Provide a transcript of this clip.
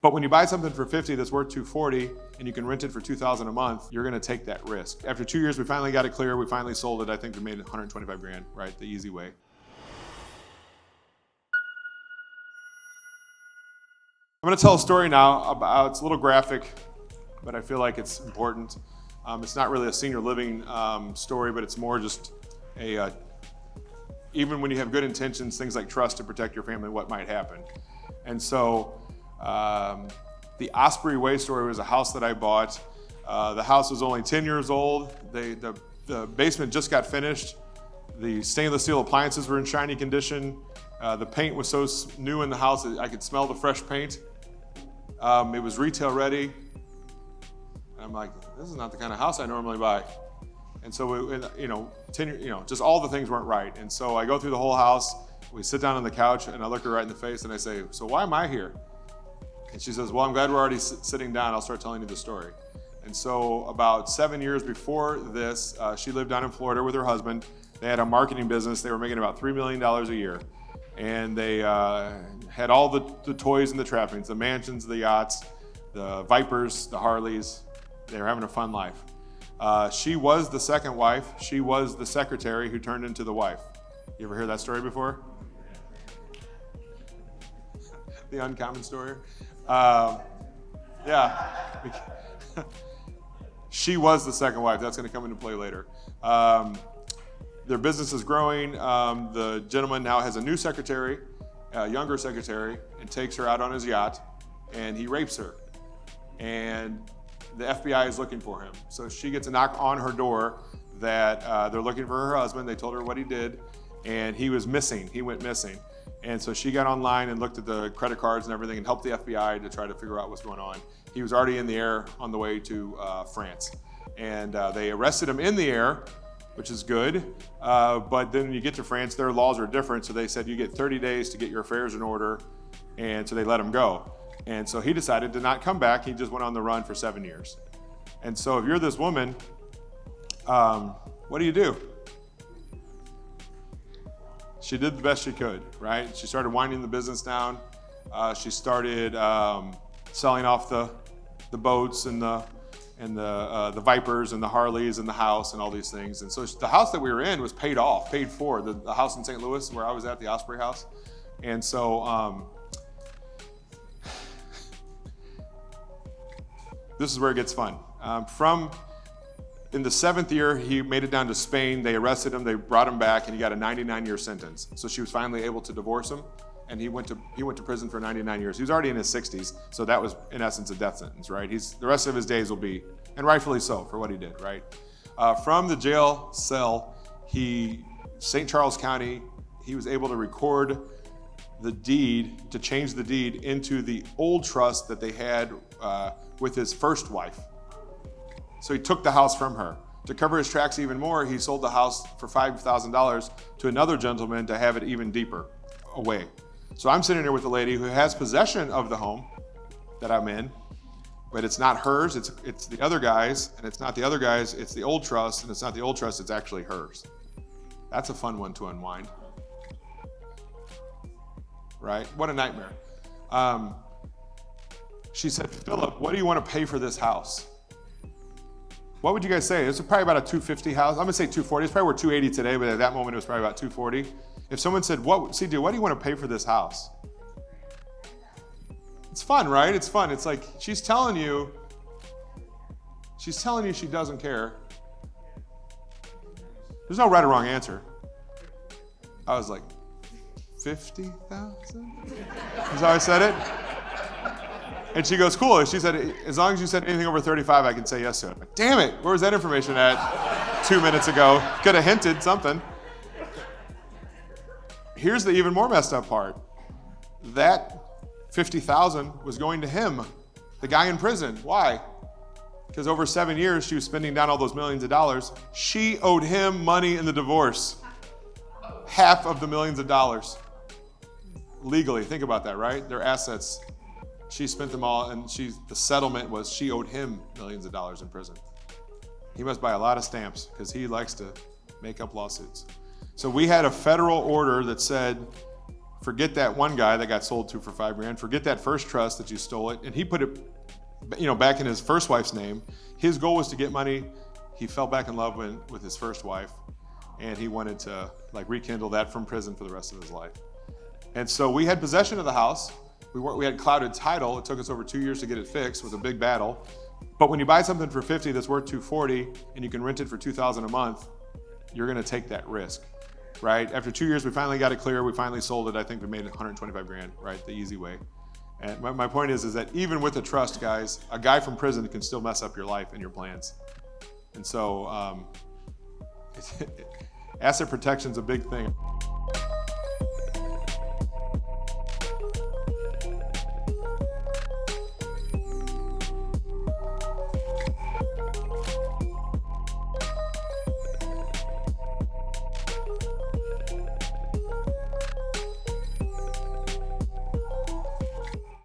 But when you buy something for 50 that's worth 240 and you can rent it for 2,000 a month, you're gonna take that risk. After 2 years, we finally got it clear. We finally sold it. I think we made 125 grand, right? The easy way. I'm gonna tell a story now about, it's a little graphic, but I feel like it's important. It's not really a senior living story, but it's more just even when you have good intentions, things like trust to protect your family, what might happen. And so the Osperey Way story was a house that I bought. The house was only 10 years old. The basement just got finished. The stainless steel appliances were in shiny condition. The paint was so new in the house that I could smell the fresh paint. It was retail ready. And I'm like, this is not the kind of house I normally buy. And so, just all the things weren't right. And so I go through the whole house. We sit down on the couch and I look her right in the face and I say, so why am I here? And she says, well, I'm glad we're already sitting down. I'll start telling you the story. And so about 7 years before this, she lived down in Florida with her husband. They had a marketing business. They were making about $3 million a year. And they had all the toys and the trappings, the mansions, the yachts, the Vipers, the Harleys. They were having a fun life. She was the second wife. She was the secretary who turned into the wife. You ever hear that story before? The uncommon story? Yeah. She was the second wife. That's going to come into play later. Their business is growing. The gentleman now has a new secretary, a younger secretary, and takes her out on his yacht, and he rapes her. And the FBI is looking for him. So she gets a knock on her door that they're looking for her husband. They told her what he did, and he was missing. He went missing. And so she got online and looked at the credit cards and everything and helped the FBI to try to figure out what's going on. He was already in the air on the way to France. And they arrested him in the air, which is good. But then when you get to France, their laws are different. So they said you get 30 days to get your affairs in order. And so they let him go. And so he decided to not come back. He just went on the run for 7 years. And so if you're this woman, what do? She did the best she could, right? She started winding the business down. She started selling off the boats and the Vipers and the Harleys and the house and all these things. And so the house that we were in was paid for. The house in St. Louis where I was at, the Osperey house. And so this is where it gets fun. In the 7th year, he made it down to Spain. They arrested him, they brought him back, and he got a 99-year sentence. So she was finally able to divorce him, and he went to prison for 99 years. He was already in his 60s, so that was, in essence, a death sentence, right? The rest of his days will be, and rightfully so, for what he did, right? From the jail cell, St. Charles County, he was able to record the deed, to change the deed into the old trust that they had with his first wife. So he took the house from her. To cover his tracks even more, he sold the house for $5,000 to another gentleman to have it even deeper away. So I'm sitting here with a lady who has possession of the home that I'm in, but it's not hers, it's the other guy's, and it's not the other guy's, it's the old trust, and it's not the old trust, it's actually hers. That's a fun one to unwind. Right? What a nightmare. She said, Philip, what do you want to pay for this house? What would you guys say? It's probably about a $250 house. I'm gonna say $240. It's probably worth $280 today, but at that moment it was probably about $240. If someone said, CJ, what do you want to pay for this house? It's fun, right? It's fun. It's like she's telling you she doesn't care. There's no right or wrong answer. I was like, 50,000? Is how I said it? And she goes, cool. She said, as long as you said anything over 35, I can say yes to it. Like, damn it, where was that information at 2 minutes ago? Could have hinted something. Here's the even more messed up part. That 50,000 was going to him, the guy in prison. Why? Because over 7 years, she was spending down all those millions of dollars. She owed him money in the divorce. Half of the millions of dollars. Legally, think about that, right? Their assets. She spent them all, and the settlement was she owed him millions of dollars in prison. He must buy a lot of stamps because he likes to make up lawsuits. So we had a federal order that said forget that one guy that got sold to for $5 grand, forget that first trust that you stole it, and he put it, back in his first wife's name. His goal was to get money. He fell back in love with his first wife, and he wanted to rekindle that from prison for the rest of his life. And so we had possession of the house. We had clouded title. It took us over 2 years to get it fixed. It was a big battle. But when you buy something for $50 that's worth $240 and you can rent it for $2,000 a month, you're going to take that risk, right? After 2 years, we finally got it clear. We finally sold it. I think we made $125 grand, right? The easy way. And my point is that even with a trust, guys, a guy from prison can still mess up your life and your plans. And so asset protection is a big thing.